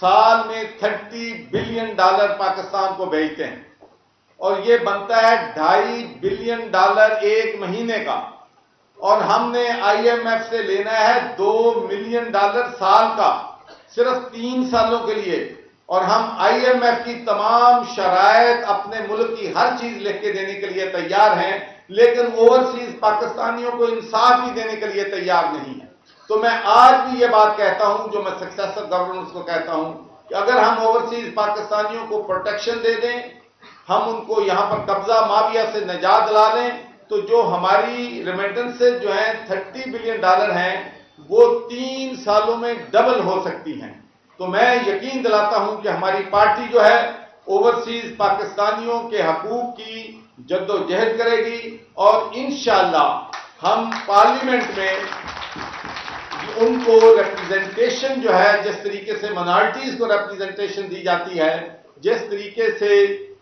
سال میں $30 بلین پاکستان کو بھیجتے ہیں، اور یہ بنتا ہے $2.5 بلین ایک مہینے کا، اور ہم نے آئی ایم ایف سے لینا ہے $2 ملین سال کا، صرف 3 سالوں کے لیے، اور ہم آئی ایم ایف کی تمام شرائط اپنے ملک کی ہر چیز لکھ کے دینے کے لیے تیار ہیں، لیکن اوورسیز پاکستانیوں کو انصاف ہی دینے کے لیے تیار نہیں ہے۔ تو میں آج بھی یہ بات کہتا ہوں، جو میں سکسیسر گورننس کو کہتا ہوں، کہ اگر ہم اوورسیز پاکستانیوں کو پروٹیکشن دے دیں، ہم ان کو یہاں پر قبضہ مافیا سے نجات دلا لیں، تو جو ہماری ریمیٹنسز جو ہیں $30 بلین ہیں، وہ 3 سالوں میں ڈبل ہو سکتی ہیں۔ تو میں یقین دلاتا ہوں کہ ہماری پارٹی جو ہے اوورسیز پاکستانیوں کے حقوق کی جد و جہد کرے گی، اور انشاءاللہ ہم پارلیمنٹ میں ان کو ریپرزنٹیشن جو ہے، جس طریقے سے مائنارٹیز کو ریپرزنٹیشن دی جاتی ہے، جس طریقے سے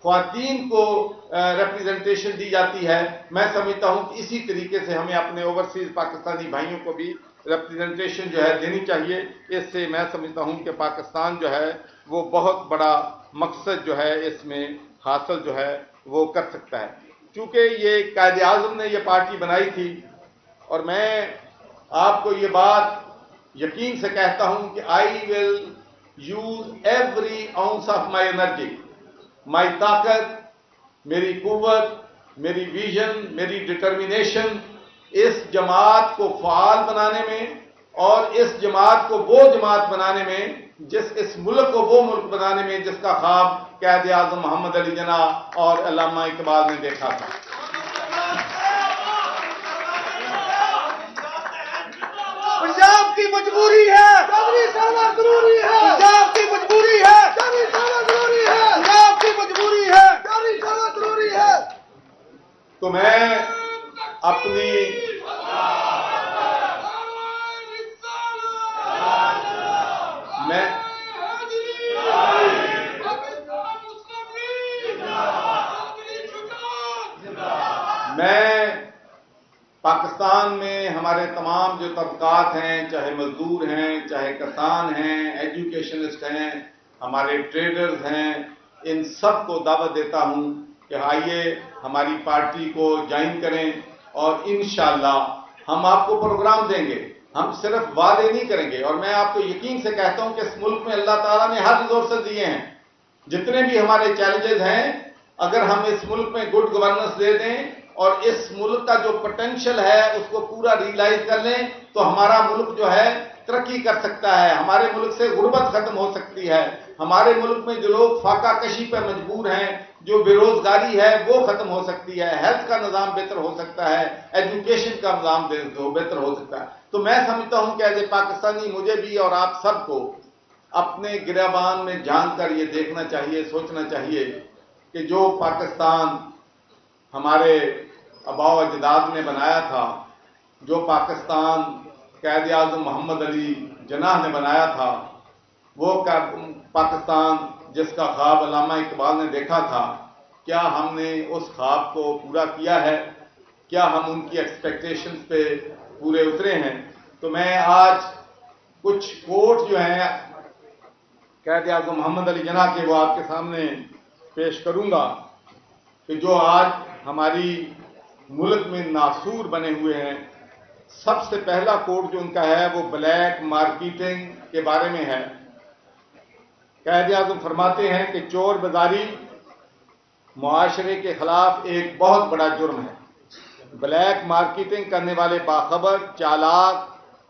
خواتین کو ریپرزنٹیشن دی جاتی ہے، میں سمجھتا ہوں کہ اسی طریقے سے ہمیں اپنے اوورسیز پاکستانی بھائیوں کو بھی ریپرزنٹیشن جو ہے دینی چاہیے۔ اس سے میں سمجھتا ہوں کہ پاکستان جو ہے وہ بہت بڑا مقصد جو ہے اس میں حاصل جو ہے وہ کر سکتا ہے۔ چونکہ یہ قائد اعظم نے یہ پارٹی بنائی تھی، اور میں آپ کو یہ بات یقین سے کہتا ہوں کہ I will use every ounce of my energy, my طاقت، میری قوت، میری ویژن، میری ڈٹرمنیشن اس جماعت کو فعال بنانے میں، اور اس جماعت کو وہ جماعت بنانے میں، اس ملک کو وہ ملک بنانے میں جس کا خواب قائد اعظم محمد علی جناح اور علامہ اقبال نے دیکھا تھا۔ پنجاب کی مجبوری ہے، ضروری ہے، پنجاب کی مجبوری ہے، ضروری ہے، پنجاب کی مجبوری ہے، ضروری ہے۔ تو میں اپنی پاکستان میں ہمارے تمام جو طبقات ہیں، چاہے مزدور ہیں، چاہے کسان ہیں، ایجوکیشنسٹ ہیں، ہمارے ٹریڈرز ہیں، ان سب کو دعوت دیتا ہوں کہ آئیے ہماری پارٹی کو جوائن کریں، اور انشاءاللہ ہم آپ کو پروگرام دیں گے، ہم صرف وعدے نہیں کریں گے۔ اور میں آپ کو یقین سے کہتا ہوں کہ اس ملک میں اللہ تعالیٰ نے ہر ریسورسز دیے ہیں، جتنے بھی ہمارے چیلنجز ہیں، اگر ہم اس ملک میں گڈ گورننس دے دیں اور اس ملک کا جو پوٹینشیل ہے اس کو پورا ریئلائز کر لیں، تو ہمارا ملک جو ہے ترقی کر سکتا ہے، ہمارے ملک سے غربت ختم ہو سکتی ہے، ہمارے ملک میں جو لوگ فاقہ کشی پر مجبور ہیں، جو بے روزگاری ہے وہ ختم ہو سکتی ہے، ہیلتھ کا نظام بہتر ہو سکتا ہے، ایجوکیشن کا نظام بہتر ہو سکتا ہے۔ تو میں سمجھتا ہوں کہ ایز اے پاکستانی مجھے بھی اور آپ سب کو اپنے گریبان میں جان کر یہ دیکھنا چاہیے، سوچنا چاہیے کہ جو پاکستان ہمارے آباء و اجداد نے بنایا تھا، جو پاکستان قائد اعظم محمد علی جناح نے بنایا تھا، وہ پاکستان جس کا خواب علامہ اقبال نے دیکھا تھا، کیا ہم نے اس خواب کو پورا کیا ہے؟ کیا ہم ان کی ایکسپیکٹیشنز پہ پورے اترے ہیں؟ تو میں آج کچھ کوٹ جو ہیں قائد اعظم محمد علی جناح کے وہ آپ کے سامنے پیش کروں گا، کہ جو آج ہماری ملک میں ناسور بنے ہوئے ہیں۔ سب سے پہلا کوٹ جو ان کا ہے وہ بلیک مارکیٹنگ کے بارے میں ہے۔ قائد اعظم فرماتے ہیں کہ چور بازاری معاشرے کے خلاف ایک بہت بڑا جرم ہے۔ بلیک مارکیٹنگ کرنے والے باخبر، چالاک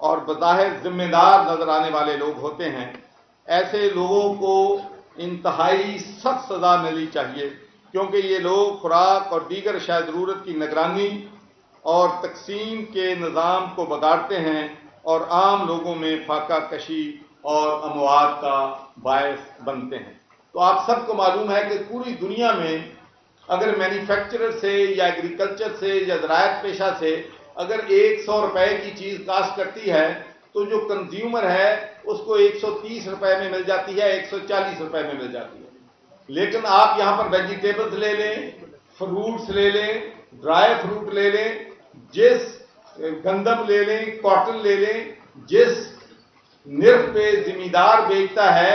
اور بظاہر ذمہ دار نظر آنے والے لوگ ہوتے ہیں۔ ایسے لوگوں کو انتہائی سخت سزا ملنی چاہیے، کیونکہ یہ لوگ خوراک اور دیگر اشیاء ضرورت کی نگرانی اور تقسیم کے نظام کو بگاڑتے ہیں، اور عام لوگوں میں فاقہ کشی اور اموات کا باعث بنتے ہیں۔ تو آپ سب کو معلوم ہے کہ پوری دنیا میں اگر مینوفیکچرر سے یا ایگریکلچر سے یا زراعت پیشہ سے اگر 100 روپے کی چیز کاشت کرتی ہے، تو جو کنزیومر ہے اس کو 130 روپے میں مل جاتی ہے، 140 روپے میں مل جاتی ہے۔ لیکن آپ یہاں پر ویجیٹیبلز لے لیں، فروٹس لے لیں، ڈرائی فروٹ لے لیں، گندم لے لیں، کاٹن لے لیں، جس نرخ پہ زمیندار بیچتا ہے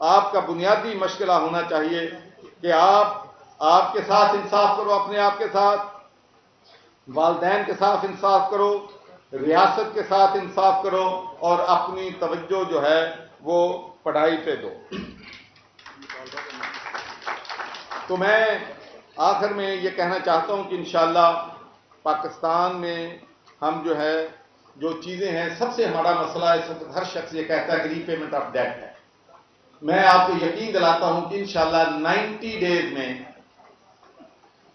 آپ کا بنیادی مشغلہ ہونا چاہیے کہ آپ کے ساتھ انصاف کرو، اپنے آپ کے ساتھ، والدین کے ساتھ انصاف کرو، ریاست کے ساتھ انصاف کرو، اور اپنی توجہ جو ہے وہ پڑھائی پہ دو۔ تو میں آخر میں یہ کہنا چاہتا ہوں کہ انشاءاللہ پاکستان میں ہم جو ہے جو چیزیں ہیں، سب سے ہمارا مسئلہ اس وقت ہر شخص یہ کہتا ہے کہ ری پیمنٹ آف ڈیٹ ہے۔ میں آپ کو یقین دلاتا ہوں کہ انشاءاللہ 90 ڈیز میں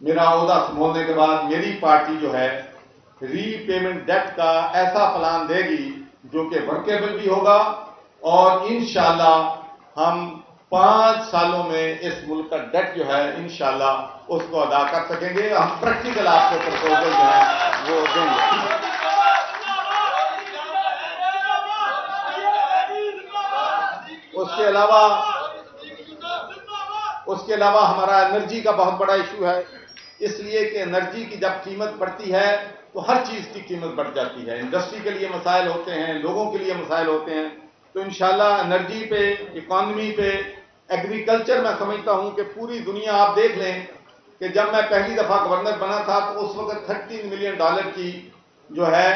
میرا عہدہ سنبھالنے کے بعد میری پارٹی جو ہے ری پیمنٹ ڈیٹ کا ایسا پلان دے گی جو کہ ورکیبل بھی ہوگا، اور انشاءاللہ ہم 5 سالوں میں اس ملک کا ڈیٹ جو ہے انشاءاللہ اس کو ادا کر سکیں گے۔ ہم پریکٹیکل آپ کو پرپوزل جو ہے وہ دیں گے۔ اس کے علاوہ ہمارا انرجی کا بہت بڑا ایشو ہے، اس لیے کہ انرجی کی جب قیمت بڑھتی ہے تو ہر چیز کی قیمت بڑھ جاتی ہے۔ انڈسٹری کے لیے مسائل ہوتے ہیں، لوگوں کے لیے مسائل ہوتے ہیں، تو انشاءاللہ انرجی پہ، اکانومی پہ، ایگریکلچر، میں سمجھتا ہوں کہ پوری دنیا آپ دیکھ لیں کہ جب میں پہلی دفعہ گورنر بنا تھا تو اس وقت $13 ملین کی جو ہے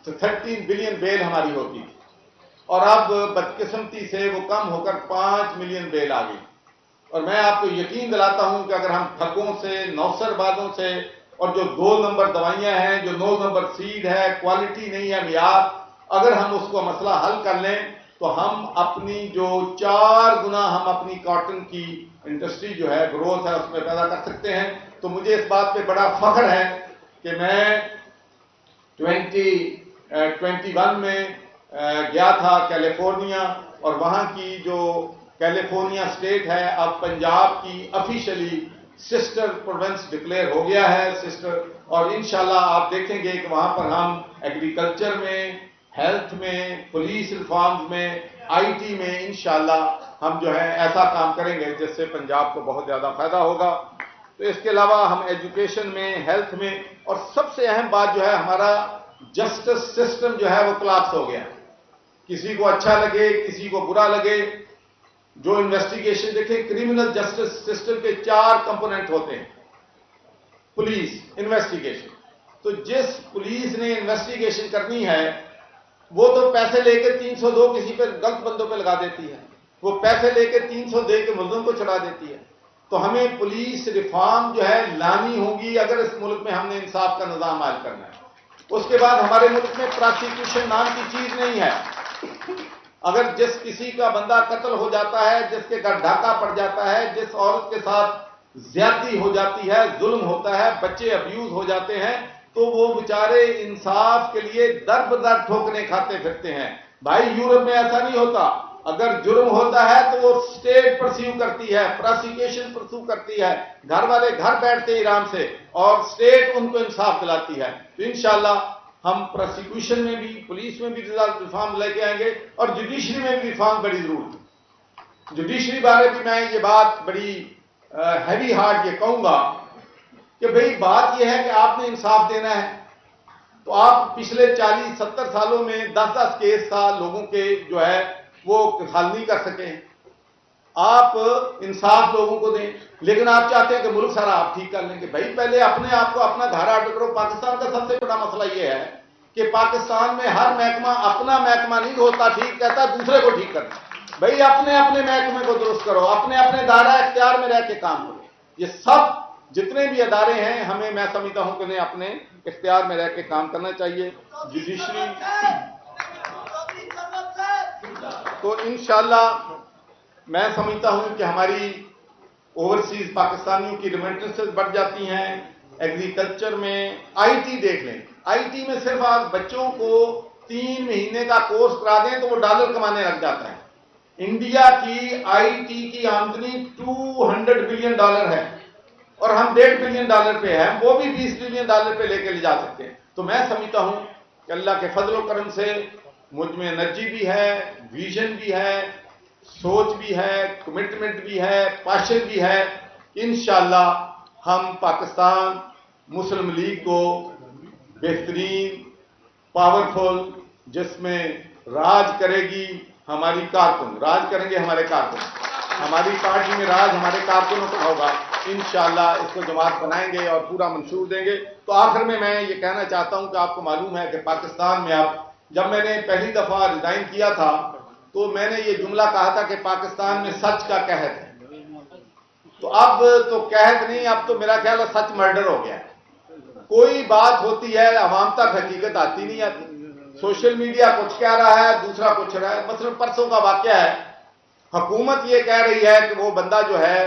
13 بلین بیل ہماری ہوتی تھی، اور اب بدقسمتی سے وہ کم ہو کر 5 ملین بیل آ گئی۔ اور میں آپ کو یقین دلاتا ہوں کہ اگر ہم ٹھگوں سے، نوسر بازوں سے، اور جو 2 نمبر دوائیاں ہیں، جو 9 نمبر سیڈ ہے، کوالٹی نہیں ہے، معیار، اگر ہم اس کو مسئلہ حل کر لیں تو ہم اپنی جو 4 گنا ہم اپنی کاٹن کی انڈسٹری جو ہے، گروتھ ہے، اس میں پیدا کر سکتے ہیں۔ تو مجھے اس بات پہ بڑا فخر ہے کہ میں 2021 میں گیا تھا کیلیفورنیا، اور وہاں کی جو کیلیفورنیا اسٹیٹ ہے اب پنجاب کی آفیشلی سسٹر پروونس ڈکلیئر ہو گیا ہے، سسٹر، اور انشاءاللہ آپ دیکھیں گے کہ وہاں پر ہم ایگریکلچر میں، ہیلتھ میں، پولیس ریفارمز میں، آئی ٹی میں انشاءاللہ ہم جو ہے ایسا کام کریں گے جس سے پنجاب کو بہت زیادہ فائدہ ہوگا۔ تو اس کے علاوہ ہم ایجوکیشن میں، ہیلتھ میں، اور سب سے اہم بات جو ہے ہمارا جسٹس سسٹم جو ہے وہ کلاپس ہو گیا۔ کسی کو اچھا لگے، کسی کو برا لگے، جو انویسٹیگیشن دیکھیں، کرمنل جسٹس سسٹم کے 4 کمپوننٹ ہوتے ہیں۔ پولیس انویسٹیگیشن، تو جس پولیس نے انویسٹیگیشن کرنی ہے وہ تو پیسے لے کے 302 کسی پہ غلط بندوں پہ لگا دیتی ہے، وہ پیسے لے کے 300 دے کے ملزم کو چھڑا دیتی ہے۔ تو ہمیں پولیس ریفارم جو ہے لانی ہوگی اگر اس ملک میں ہم نے انصاف کا نظام عائد کرنا ہے۔ اس کے بعد ہمارے ملک میں پراسیکیوشن نام کی چیز نہیں ہے۔ اگر جس کسی کا بندہ قتل ہو جاتا ہے، جس کے گھر ڈاکہ پڑ جاتا ہے، جس عورت کے ساتھ زیادتی ہو جاتی ہے، ظلم ہوتا ہے، بچے ابیوز ہو جاتے ہیں، تو وہ بیچارے انصاف کے لیے در بدر ٹھوکریں کھاتے پھرتے ہیں۔ بھائی یورپ میں ایسا نہیں ہوتا، اگر جرم ہوتا ہے تو وہ اسٹیٹ پرسیو کرتی ہے، پراسیکیوشن پرسیو کرتی ہے، گھر والے گھر بیٹھتے ہیں آرام سے، اور اسٹیٹ ان کو انصاف دلاتی ہے۔ تو انشاءاللہ ہم پراسیکیوشن میں بھی، پولیس میں بھی ریفارم لے کے آئیں گے، اور جوڈیشری میں بھی ریفارم بڑی ضرورت ہے۔ جوڈیشری بارے بھی میں یہ بات بڑی ہیوی ہارٹ یہ کہوں گا کہ بھئی بات یہ ہے کہ آپ نے انصاف دینا ہے، تو آپ پچھلے 40-70 سالوں میں 10 کیس تھا لوگوں کے جو ہے وہ حل نہیں کر سکے۔ آپ انصاف لوگوں کو دیں، لیکن آپ چاہتے ہیں کہ ملک سارا آپ ٹھیک کر لیں گے۔ بھائی پہلے اپنے آپ کو اپنا گھر آڈر کرو۔ پاکستان کا سب سے بڑا مسئلہ یہ ہے کہ پاکستان میں ہر محکمہ اپنا محکمہ نہیں ہوتا ٹھیک، کہتا دوسرے کو ٹھیک کرنا۔ بھئی اپنے اپنے محکمے کو درست کرو، اپنے اپنے دائرہ اختیار میں رہ کے کام کرو۔ یہ سب جتنے بھی ادارے ہیں ہمیں، میں سمجھتا ہوں کہ انہیں اپنے اختیار میں رہ کے کام کرنا چاہیے۔ جوڈیشری تو انشاءاللہ میں سمجھتا ہوں کہ ہماری اوورسیز پاکستانیوں کی ریمیٹنسز بڑھ جاتی ہیں۔ ایگریکلچر میں آئی ٹی دیکھ لیں، آئی ٹی میں صرف آپ بچوں کو 3 مہینے کا کورس کرا دیں تو وہ ڈالر کمانے لگ جاتا ہے۔ انڈیا کی آئی ٹی کی آمدنی $200 بلین ہے، اور ہم $1.5 بلین پہ ہیں، وہ بھی $20 بلین پہ لے کے لے جا سکتے ہیں۔ تو میں سمجھتا ہوں کہ اللہ کے فضل و کرم سے مجھ میں انرجی بھی ہے، ویژن بھی ہے، سوچ بھی ہے، کمٹمنٹ بھی ہے، پیشن بھی ہے۔ انشاءاللہ ہم پاکستان مسلم لیگ کو بہترین، پاورفل، جس میں راج کرے گی ہماری کارکن راج کریں گے، ہمارے کارکن، ہماری پارٹی میں راج ہمارے کارکنوں کا ہوگا، انشاءاللہ اس کو جماعت بنائیں گے اور پورا منشور دیں گے۔ تو آخر میں یہ کہنا چاہتا ہوں کہ آپ کو معلوم ہے کہ پاکستان میں اب، جب میں نے پہلی دفعہ ریزائن کیا تھا تو میں نے یہ جملہ کہا تھا کہ پاکستان میں سچ کا قحط ہے، تو اب تو قحط نہیں، اب تو میرا خیال ہے سچ مرڈر ہو گیا ہے۔ کوئی بات ہوتی ہے عوام تک حقیقت آتی نہیں آتی، سوشل میڈیا کچھ کہہ رہا ہے، دوسرا کچھ رہا ہے۔ مثلا پرسوں کا واقعہ ہے، حکومت یہ کہہ رہی ہے کہ وہ بندہ جو ہے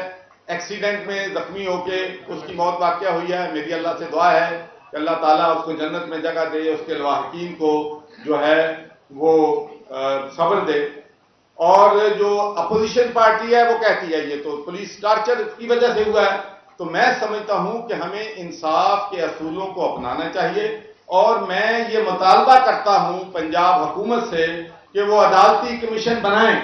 ایکسیڈنٹ میں زخمی ہو کے اس کی موت واقع ہوئی ہے، میری اللہ سے دعا ہے کہ اللہ تعالیٰ اس کو جنت میں جگہ دے، اس کے لواحقین کو جو ہے وہ صبر دے۔ اور جو اپوزیشن پارٹی ہے وہ کہتی ہے یہ تو پولیس ٹارچر کی وجہ سے ہوا ہے۔ تو میں سمجھتا ہوں کہ ہمیں انصاف کے اصولوں کو اپنانا چاہیے، اور میں یہ مطالبہ کرتا ہوں پنجاب حکومت سے کہ وہ عدالتی کمیشن بنائیں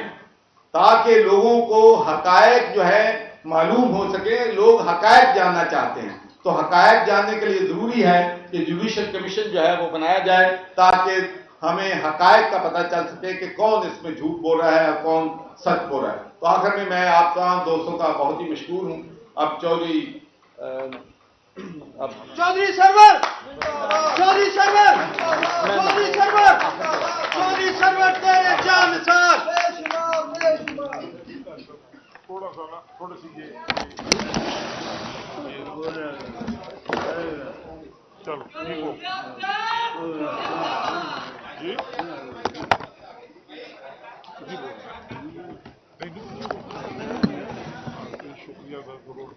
تاکہ لوگوں کو حقائق جو ہے معلوم ہو سکے۔ لوگ حقائق جاننا چاہتے ہیں، تو حقائق جاننے کے لیے ضروری ہے کہ جوڈیشل کمیشن جو ہے وہ بنایا جائے تاکہ ہمیں حقائق کا پتہ چل سکے کہ کون اس میں جھوٹ بول رہا ہے اور کون سچ بول رہا ہے۔ تو آخر میں آپ تمام دوستوں کا بہت ہی مشکور ہوں۔ اب چودھری چودھری سرور، چودھری سرور، چودھری سرور، چودھری سرور تیرے جان نثار۔ تھوڑا سا نا، تھوڑی سی یہ چلو ٹھیک ہو جی جی شکریہ سر، ضرور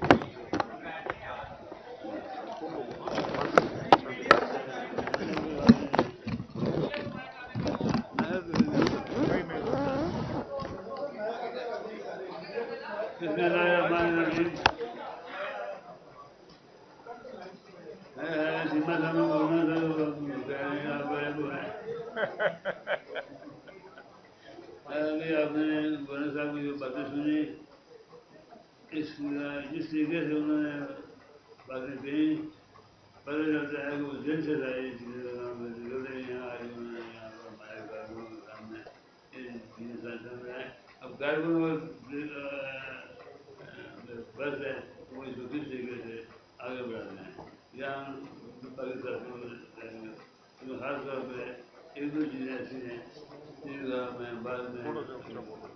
آپ نے گورنر صاحب کی جو باتیں سنی، جس طریقے سے انہوں نے باتیں کہی، پتہ چلتا ہے کہ وہ دل سے ساری چیزیں یہاں آئی، انہوں نے یہاں پر ہمارے کارکنوں کے سامنے یہ چیزیں سمجھ رہے ہیں۔ اب کارکنوں بس ہے وہ اس کو کس طریقے سے آگے بڑھاتے ہیں، یہاں پاکستان میں خاص طور پہ ایک دو چیزیں ایسی ہیں جن کا میں بعد میں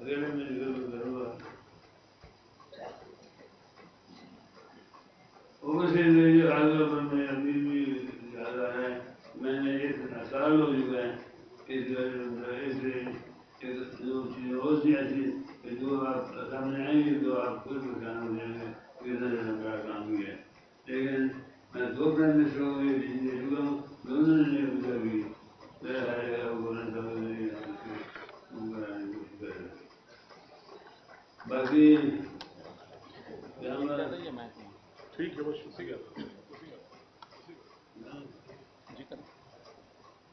ریلے میں ذکر کروں گا۔ اویسے یہ خاص طور پر میں ابھی بھی یاد آ رہا ہے، میں نے ایک سال ہو چکا ہے اس دو چیزیں اور سی ایسی کہ جو آپ سامنے آئیں گے تو آپ خود پریشان ہو جائیں گے کہ اتنا بڑا کام کیا ہے۔ لیکن میں دو پرائم منسٹروں کو یہ چیز دے چکا ہوں، دونوں نے یہ پوچھا کہ میرا خیال ہے وہ گورنر صاحب نے کرانے کی کوشش کرے۔ باقی ٹھیک ہے، بس شکریہ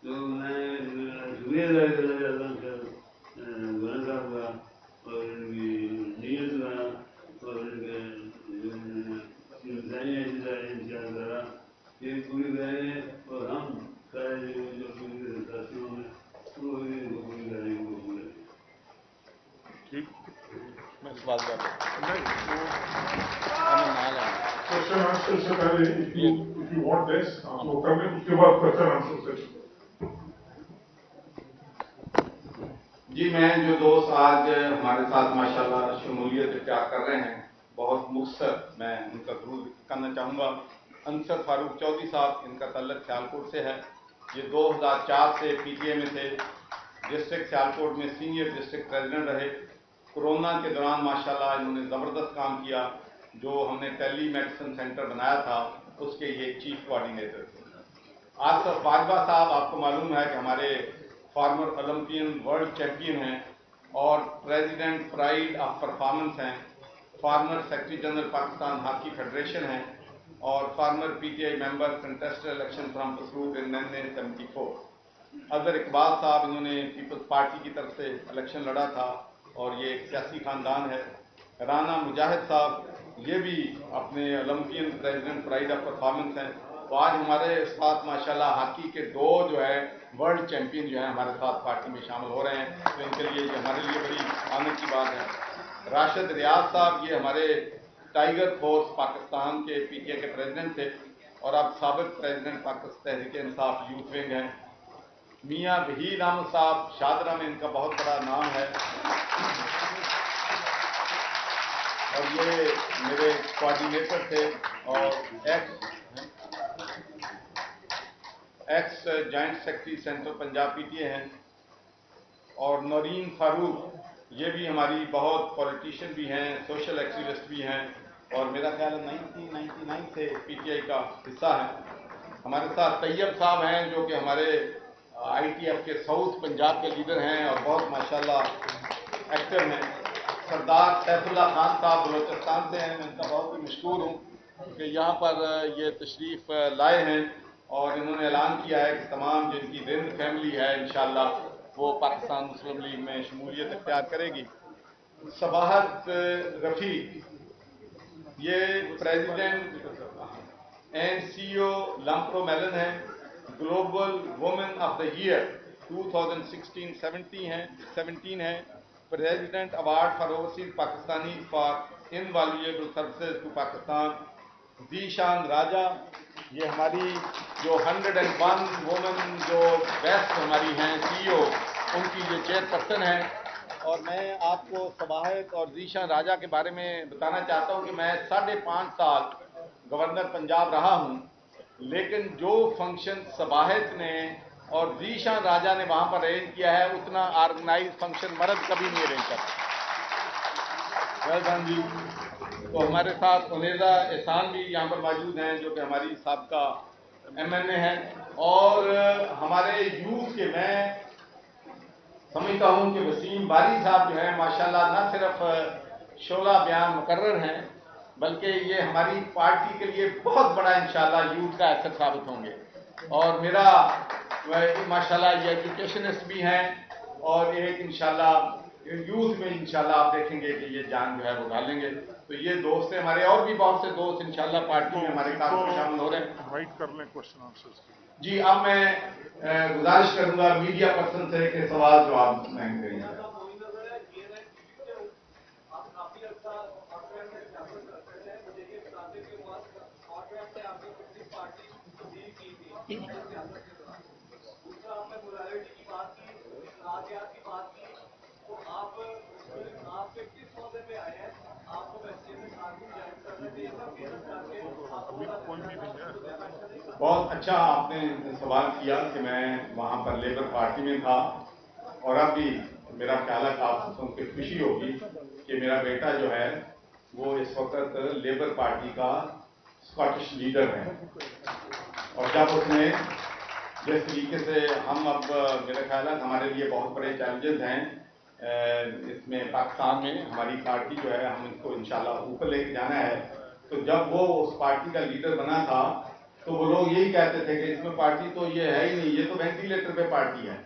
تو میں شکریہ ادا کرنا چاہتا ہوں سر گورنر صاحب کا، اور ان کی نیت کا، اور ان کے انسانی انتظار کرا یہ پوری کریں گے، اور ہم سارے جو ساتھیوں ہیں وہ ان کو پوری کرنے کی کوشش کریں گے۔ ٹھیک میں اس بات کا کوشچن آنسر سے پہلے if you want this تو کر لیں، اس کے بعد کوشچن آنسر سیشن۔ جی میں جو دوست آج ہمارے ساتھ ماشاءاللہ شمولیت اختیار کر رہے ہیں، بہت مختصر میں ان کا ضرور کرنا چاہوں گا۔ انصر فاروق چودھری صاحب، ان کا تعلق سیالکوٹ سے ہے، یہ 2004 سے پی ٹی اے میں تھے، ڈسٹرکٹ سیالکوٹ میں سینئر ڈسٹرکٹ پریزیڈنٹ رہے۔ کورونا کے دوران ماشاءاللہ انہوں نے زبردست کام کیا، جو ہم نے ٹیلی میڈیسن سینٹر بنایا تھا اس کے یہ چیف کوآرڈینیٹر تھے۔ آصف باجوہ صاحب، آپ کو معلوم ہے کہ ہمارے فارمر اولمپئن ورلڈ چیمپئن ہیں اور پریزیڈنٹ پرائیڈ آف پرفارمنس ہیں، former secretary general Pakistan hockey federation ہیں، اور former P T I member contested election from Pasrur in 1974۔ Azhar Iqbal صاحب، انہوں نے پیپلز پارٹی کی طرف سے الیکشن لڑا تھا اور یہ ایک سیاسی خاندان ہے۔ رانا مجاہد صاحب، یہ بھی اپنے Olympian president pride of performance ہیں، تو آج ہمارے ساتھ ماشاءاللہ ہاکی کے 2 جو ہے ورلڈ چیمپئن جو ہیں ہمارے ساتھ پارٹی میں شامل ہو رہے ہیں، تو ان کے لیے یہ ہمارے لیے بڑی آنند کی بات ہے۔ راشد ریاض صاحب یہ ہمارے ٹائیگر فورس پاکستان کے پی ٹی اے کے پریزیڈنٹ تھے اور اب سابق president Pakistan Tehreek Insaf youth wing ہیں۔ میاں وحید احمد صاحب شادرہ میں ان کا بہت بڑا نام ہے اور یہ میرے کوآرڈینیٹر تھے اور x joint secretary central Punjab P T A ہیں۔ اور نورین فاروق یہ بھی ہماری بہت پولیٹیشین بھی ہیں، سوشل ایکٹیوسٹ بھی ہیں اور میرا خیال ہے 1999 سے پی ٹی آئی کا حصہ ہے۔ ہمارے ساتھ طیب صاحب ہیں جو کہ ہمارے آئی ٹی ایف کے ساؤتھ پنجاب کے لیڈر ہیں اور بہت ماشاءاللہ ایکٹر ہیں۔ سردار سیف اللہ خان صاحب بلوچستان سے ہیں، میں ان کا بہت ہی مشکور ہوں کہ یہاں پر یہ تشریف لائے ہیں اور انہوں نے اعلان کیا ہے کہ تمام جن کی رند فیملی ہے انشاءاللہ وہ پاکستان مسلم لیگ میں شمولیت اختیار کرے گی۔ صباحت رفیع یہ پریزیڈنٹ اینڈ سی او لمپرو میلن ہے، global woman of the year 2016-17 ہے، president award for overseas Pakistani for invaluable services to Pakistan. Zeeshan Raja یہ ہماری جو 101 وومن جو بیسٹ ہماری ہیں سی او ان کی یہ چیئر پرسن ہیں۔ اور میں آپ کو صباحت اور ذیشان راجہ کے بارے میں بتانا چاہتا ہوں کہ میں 5.5 سال گورنر پنجاب رہا ہوں، لیکن جو فنکشن صباحت نے اور ذیشان راجہ نے وہاں پر ارینج کیا ہے اتنا آرگنائز فنکشن مرد کبھی نہیں ارینج کرتا۔ جی تو ہمارے ساتھ انیزہ احسان بھی یہاں پر موجود ہیں جو کہ ہماری سابقہ ایم این اے ہیں اور ہمارے یوتھ کے میں سمجھتا ہوں کہ وسیم باری صاحب جو ہیں ماشاءاللہ نہ صرف شعلہ بیان مقرر ہیں بلکہ یہ ہماری پارٹی کے لیے بہت بڑا انشاءاللہ یوتھ کا ایسٹ ثابت ہوں گے۔ اور میرا ماشاءاللہ یہ ایجوکیشنسٹ بھی ہیں اور ایک انشاءاللہ یوتھ میں انشاءاللہ آپ دیکھیں گے کہ یہ جان جو ہے وہ ڈالیں گے۔ تو یہ دوست ہیں ہمارے اور بھی بہت سے دوست انشاءاللہ پارٹی میں ہمارے کام میں شامل ہو رہے ہیں۔ انوائٹ کر لیں کوشچن آنسرز کے لیے۔ جی اب میں گزارش کروں گا میڈیا پرسن سے کہ سوال جواب میں کریں گے۔ بہت اچھا آپ نے سوال کیا کہ میں وہاں پر لیبر پارٹی میں تھا اور اب بھی میرا خیال ہے کہ آپ کو سن کے خوشی ہوگی کہ میرا بیٹا جو ہے وہ اس وقت لیبر پارٹی کا اسکاٹش لیڈر ہے اور جب اس نے جس طریقے سے ہم اب میرا خیال ہے ہمارے لیے بہت بڑے چیلنجز ہیں اس میں پاکستان میں ہماری پارٹی جو ہے ہم اس کو انشاءاللہ اوپر لے کے جانا ہے۔ تو جب وہ اس پارٹی کا لیڈر بنا تھا تو وہ لوگ یہی کہتے تھے کہ اس میں پارٹی تو یہ ہے ہی نہیں، یہ تو وینٹیلیٹر پہ پارٹی ہے۔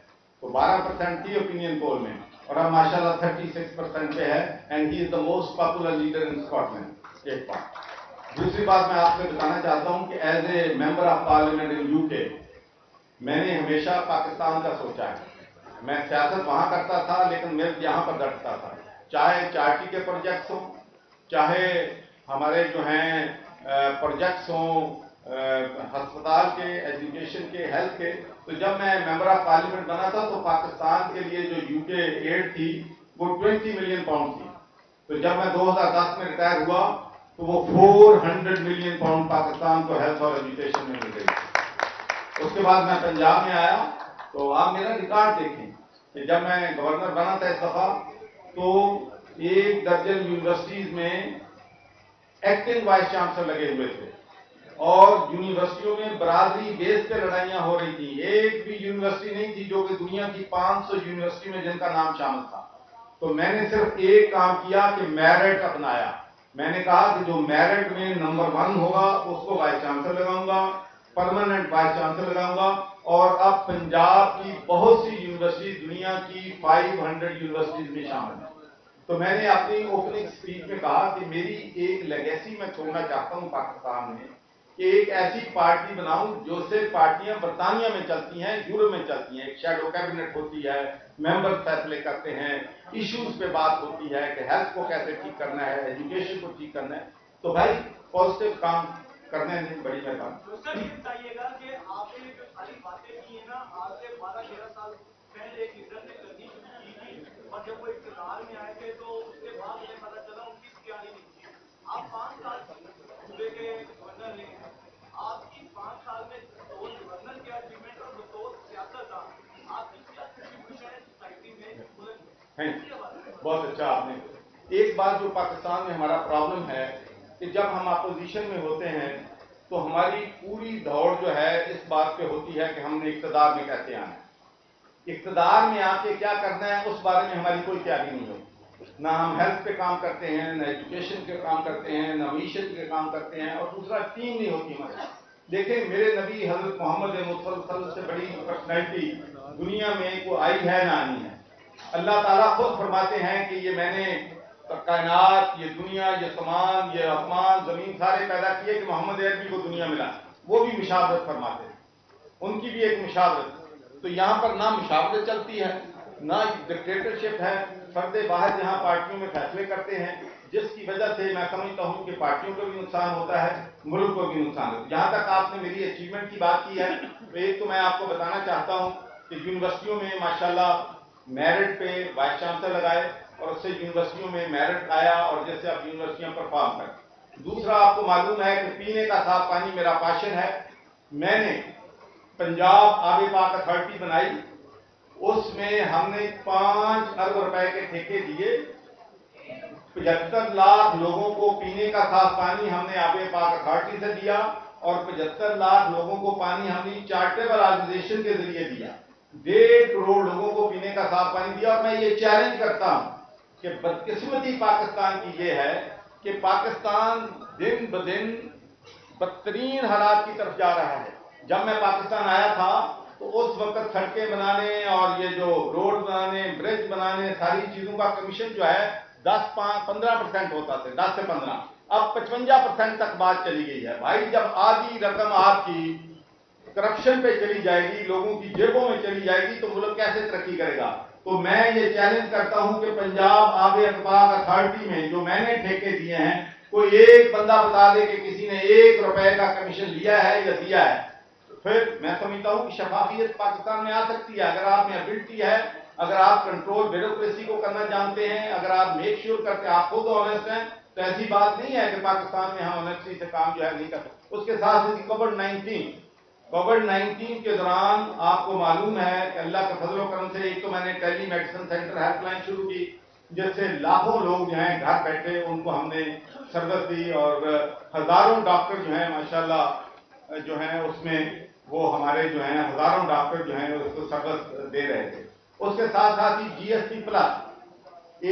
تو 12% تھی اوپینین پول میں اور اب ماشاءاللہ 36% پہ ہے and he is the most popular leader in Scotland. ایک بات، دوسری بات میں آپ سے بتانا چاہتا ہوں کہ as a member of parliament in you کے میں نے ہمیشہ پاکستان کا سوچا ہے۔ میں سیاست وہاں کرتا تھا لیکن ملک یہاں پر ڈٹتا تھا، چاہے چارٹی کے پروجیکٹس ہوں، چاہے ہمارے جو ہیں پروجیکٹس ہوں ہسپتال کے، ایجوکیشن کے، ہیلتھ کے۔ تو جب میں ممبر آف پارلیمنٹ بنا تھا تو پاکستان کے لیے جو یو کے ایڈ تھی وہ 20 ملین پاؤنڈ تھی۔ تو جب میں 2010 میں ریٹائر ہوا تو وہ 400 ملین پاؤنڈ پاکستان کو ہیلتھ اور ایجوکیشن میں مل گئی۔ اس کے بعد میں پنجاب میں آیا تو آپ میرا ریکارڈ دیکھیں کہ جب میں گورنر بنا تھا اس دفعہ تو 1 درجن یونیورسٹیز میں ایکٹنگ وائس چانسلر لگے ہوئے تھے اور یونیورسٹیوں میں برادری بیس پہ لڑائیاں ہو رہی تھی۔ ایک بھی یونیورسٹی نہیں تھی جو کہ دنیا کی 500 یونیورسٹی میں جن کا نام شامل تھا۔ تو میں نے صرف ایک کام کیا کہ میرٹ اپنایا۔ میں نے کہا کہ جو میرٹ میں نمبر 1 ہوگا اس کو وائس چانسلر لگاؤں گا، پرماننٹ وائس چانسلر لگاؤں گا۔ اور اب پنجاب کی بہت سی یونیورسٹی دنیا کی 500 یونیورسٹیز میں شامل ہیں۔ تو میں نے اپنی اوپننگ اسپیچ میں کہا کہ میری ایک لیگیسی میں چھوڑنا چاہتا ہوں پاکستان میں کہ ایک ایسی پارٹی بناؤں جو سے پارٹیاں برطانیہ میں چلتی ہیں، یورپ میں چلتی ہیں. ایک شیڈو کیبنٹ ہوتی ہے، ممبر فیصلے کرتے ہیں، ایشوز پہ بات ہوتی ہے کہ ہیلتھ کو کیسے ٹھیک کرنا ہے، ایجوکیشن کو ٹھیک کرنا ہے. تو بھائی پازیٹیو کام کرنے میں بڑی مہربانی. سر یہ بتائیے گا کہ آپ نے جو ساری باتیں کی ہیں نا، آج سے 12-13 سال پہلے ایک لیڈر نے کرنی شروع کی تھی، اور جب وہ اقتدار میں آئے تھے تو اس کے بعد انہیں پتا چلا ان کی تیاری نہیں تھی. آپ 5 سال صوبے کے گورنر رہے ہیں، آپ کی 5 سال میں بطور گورنر کے اچیومنٹ اور بطور سیاستدان آپ کی کیا کنٹریبیوشن ہے سوسائٹی میں ملک؟ بہت اچھا آپ نے. ایک بات جو پاکستان میں ہمارا پرابلم ہے کہ جب ہم اپوزیشن میں ہوتے ہیں تو ہماری پوری دوڑ جو ہے اس بات پہ ہوتی ہے کہ ہم نے اقتدار میں کیسے آنا ہے. اقتدار میں آ کے کیا کرنا ہے اس بارے میں ہماری کوئی تیاری نہیں ہوتی. نہ ہم ہیلتھ پہ کام کرتے ہیں، نہ ایجوکیشن پہ کام کرتے ہیں، نہ معیشت پہ کام کرتے ہیں، اور دوسرا ٹیم نہیں ہوتی ہمارے. دیکھیں میرے نبی حضرت محمد مصطفیٰ صلی اللہ علیہ وسلم سے بڑی پرسنالٹی دنیا میں کوئی آئی ہے نہ آنی ہے. اللہ تعالیٰ خود فرماتے ہیں کہ یہ میں نے کائنات، یہ دنیا، یہ سامان، یہ آسمان، زمین سارے پیدا کیے کہ محمد عربی کو دنیا ملا. وہ بھی مشاورت فرماتے ہیں، ان کی بھی ایک مشاورت. تو یہاں پر نہ مشاورت چلتی ہے، نہ ڈکٹیٹرشپ ہے. فرد واحد یہاں پارٹیوں میں فیصلے کرتے ہیں، جس کی وجہ سے میں سمجھتا ہوں کہ پارٹیوں کو بھی نقصان ہوتا ہے، ملک کو بھی نقصان ہوتا ہے. جہاں تک آپ نے میری اچیومنٹ کی بات کی ہے تو ایک تو میں آپ کو بتانا چاہتا ہوں کہ یونیورسٹیوں میں ماشاءاللہ میرٹ پہ وائس چانسلر لگائے اور اس سے یونیورسٹیوں میں میرٹ آیا اور جیسے اب یونیورسٹیاں پرفارم کریں. دوسرا آپ کو معلوم ہے کہ پینے کا صاف پانی میرا پاشن ہے. میں نے پنجاب آب پاک اتھارٹی بنائی، اس میں ہم نے 5 ارب روپے کے ٹھیکے دیے. 75 لاکھ لوگوں کو پینے کا صاف پانی ہم نے آب پاک اتھارٹی سے دیا، اور 75 لاکھ لوگوں کو پانی ہم نے چارٹیبل آرگنائزیشن کے ذریعے دیا. 1.5 کروڑ لوگوں کو پینے کا صاف پانی دیا. اور میں یہ چیلنج کرتا ہوں کہ بدقسمتی پاکستان کی یہ ہے کہ پاکستان دن بدن بدترین حالات کی طرف جا رہا ہے. جب میں پاکستان آیا تھا تو اس وقت سڑکیں بنانے اور یہ جو روڈ بنانے، برج بنانے، ساری چیزوں کا کمیشن جو ہے 10-15% ہوتا تھا، 10 سے 15. اب 55% تک بات چلی گئی ہے. بھائی جب آدھی رقم آپ کی کرپشن پہ چلی جائے گی، لوگوں کی جیبوں میں چلی جائے گی، تو ملک کیسے ترقی کرے گا؟ تو میں یہ چیلنج کرتا ہوں کہ پنجاب آب پاک اتھارٹی میں جو میں نے ٹھیکے دیے ہیں، کوئی ایک بندہ بتا دے کہ کسی نے 1 روپے کا کمیشن لیا ہے یا دیا ہے. پھر میں سمجھتا ہوں کہ شفافیت پاکستان میں آ سکتی ہے اگر آپ میں ابلٹی ہے، اگر آپ کنٹرول بیوروکریسی کو کرنا جانتے ہیں، اگر آپ میک شیور کرتے آپ خود آنےسٹ ہیں. تو ایسی بات نہیں ہے کہ پاکستان میں ہم آنےسٹی سے کام جو ہے نہیں کر سکتے. اس کے ساتھ کووڈ-19 کے دوران آپ کو معلوم ہے کہ اللہ کے فضل و کرم سے ایک تو میں نے ٹیلی میڈیسن سینٹر ہیلپ لائن شروع کی، جس سے لاکھوں لوگ جو ہیں گھر بیٹھے ان کو ہم نے سروس دی، اور ہزاروں ڈاکٹر جو ہیں ماشاءاللہ جو ہیں اس میں وہ ہمارے جو ہیں ہزاروں ڈاکٹر جو ہیں اس کو سروس دے رہے تھے. اس کے ساتھ ساتھ ہی GST پلس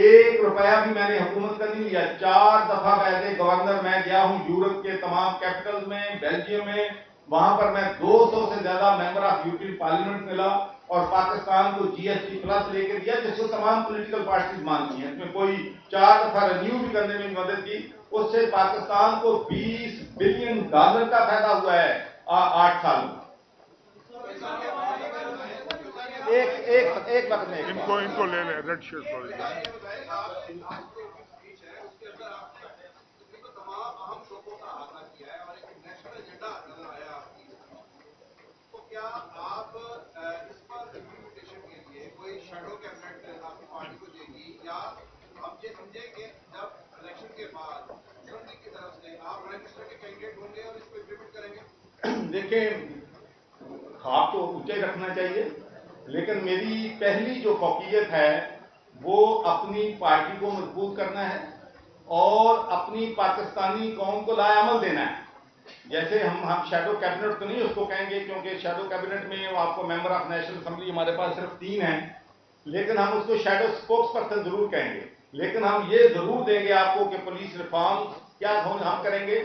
1 روپیہ بھی میں نے حکومت کا نہیں لیا. 4 دفعہ ایز اے گورنر میں گیا ہوں یورپ کے تمام کیپٹل میں، بیلجیم میں. وہاں پر میں 200 سے زیادہ ممبر آف یورپین پارلیمنٹ ملا اور پاکستان کو GST پلس لے کے دیا، جس کو تمام پولیٹیکل پارٹیز مانتی ہیں. اس میں کوئی 4 دفعہ رینیو بھی کرنے میں مدد کی. اس سے پاکستان کو $20 بلین کا فائدہ ہوا ہے 8 سال میں. ایک وقت میں ان کو لے لیں ریڈ شرٹ والے. تمام اہم شعبوں کا احاطہ کیا ہے اور ایک نیشنل ایجنڈا نظر آیا آپ کی. تو کیا آپ اس پر امپلیمنٹیشن کے لیے کوئی شیڈو کیبنٹ آپ کی پارٹی کو دے گی، یا ہم یہ سمجھیں کہ جب الیکشن کے بعد اسمبلی کی طرف سے آپ پرائم منسٹر کے کینڈیڈیٹ ہوں گے اور اس کو امپلیمنٹ کریں گے؟ دیکھیں خواب تو اونچے رکھنا چاہیے، لیکن میری پہلی جو فوقیت ہے وہ اپنی پارٹی کو مضبوط کرنا ہے اور اپنی پاکستانی قوم کو لائے عمل دینا ہے. جیسے ہم شیڈو کیبنٹ تو نہیں اس کو کہیں گے، کیونکہ شیڈو کیبنٹ میں آپ کو ممبر آف نیشنل اسمبلی ہمارے پاس صرف 3 ہیں، لیکن ہم اس کو شیڈو اسپوکس پرسن ضرور کہیں گے. لیکن ہم یہ ضرور دیں گے آپ کو کہ پولیس ریفارم کیا ہم کریں گے,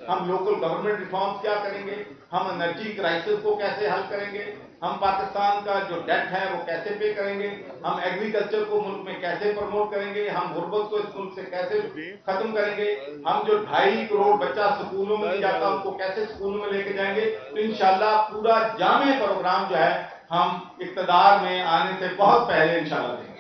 ہم لوکل گورنمنٹ ریفارمز کیا کریں گے, ہم انرجی کرائسس کو کیسے حل کریں گے, ہم پاکستان کا جو ڈیٹ ہے وہ کیسے پے کریں گے, ہم ایگریکلچر کو ملک میں کیسے پروموٹ کریں گے, ہم غربت کو اس ملک سے کیسے ختم کریں گے, ہم جو 2.5 کروڑ بچہ سکولوں میں نہیں جاتا ان کو کیسے سکولوں میں لے کے جائیں گے. تو انشاءاللہ پورا جامع پروگرام جو ہے ہم اقتدار میں آنے سے بہت پہلے انشاءاللہ دیں گے.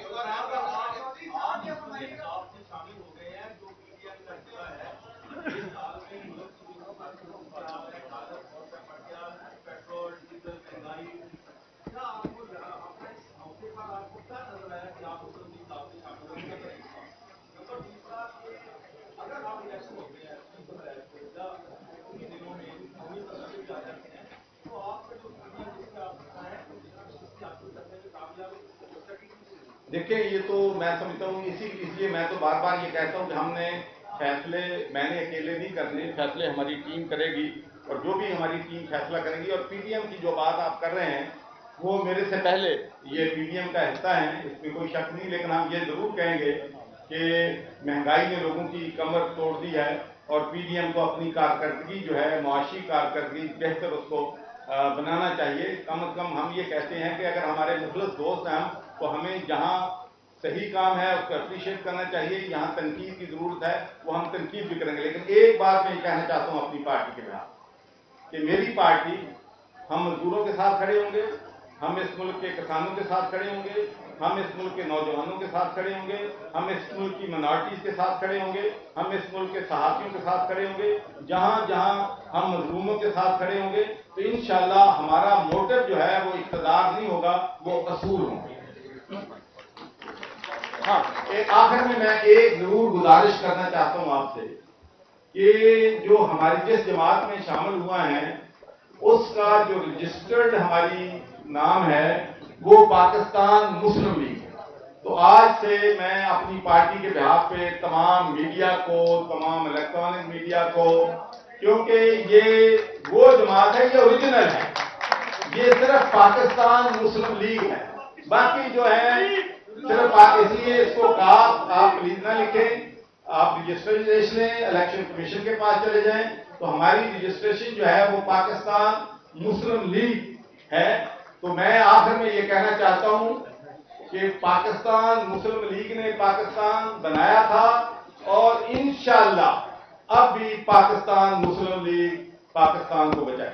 دیکھیں یہ تو میں سمجھتا ہوں اس لیے میں تو بار بار یہ کہتا ہوں کہ ہم نے فیصلے میں نے اکیلے نہیں کرنے, فیصلے ہماری ٹیم کرے گی, اور جو بھی ہماری ٹیم فیصلہ کرے گی. اور پی ڈی ایم کی جو بات آپ کر رہے ہیں وہ میرے سے پہلے یہ پی ڈی ایم کا حصہ ہیں, اس میں کوئی شک نہیں, لیکن ہم یہ ضرور کہیں گے کہ مہنگائی نے لوگوں کی کمر توڑ دی ہے, اور پی ڈی ایم کو اپنی کارکردگی جو ہے معاشی کارکردگی بہتر اس کو بنانا چاہیے. کم از کم ہم یہ کہتے ہیں کہ اگر ہمارے مخلص دوست ہیں ہم, تو ہمیں جہاں صحیح کام ہے اس کو اپریشیٹ کرنا چاہیے, یہاں تنقید کی ضرورت ہے وہ ہم تنقید بھی کریں گے. لیکن ایک بات میں یہ کہنا چاہتا ہوں اپنی پارٹی کے خلاف کہ میری پارٹی ہم مزدوروں کے ساتھ کھڑے ہوں گے, ہم اس ملک کے کسانوں کے ساتھ کھڑے ہوں گے, ہم اس ملک کے نوجوانوں کے ساتھ کھڑے ہوں گے, ہم اس ملک کی منارٹیز کے ساتھ کھڑے ہوں گے, ہم اس ملک کے صحافیوں کے ساتھ کھڑے ہوں گے, جہاں جہاں ہم مظلوموں کے ساتھ کھڑے ہوں گے. تو انشاءاللہ ہمارا موٹو جو ہے وہ اقتدار نہیں ہوگا, وہ اصول ہوں گے. ہاں, آخر میں ایک ضرور گزارش کرنا چاہتا ہوں آپ سے کہ جو ہماری جس جماعت میں شامل ہوا ہے اس کا جو رجسٹرڈ ہماری نام ہے وہ پاکستان مسلم لیگ ہے. تو آج سے میں اپنی پارٹی کے بہاف پہ تمام میڈیا کو, تمام الیکٹرانک میڈیا کو, کیونکہ یہ وہ جماعت ہے, یہ اوریجنل ہے, یہ صرف پاکستان مسلم لیگ ہے, باقی جو ہے صرف اس لیے اس کو آپ پلیز نہ لکھیں, آپ رجسٹریشن لیں, الیکشن کمیشن کے پاس چلے جائیں, تو ہماری رجسٹریشن جو ہے وہ پاکستان مسلم لیگ ہے. تو میں آخر میں یہ کہنا چاہتا ہوں کہ پاکستان مسلم لیگ نے پاکستان بنایا تھا, اور انشاءاللہ اب بھی پاکستان مسلم لیگ پاکستان کو بچائے.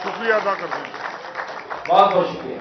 شکریہ ادا کرتے ہیں. بہت بہت شکریہ.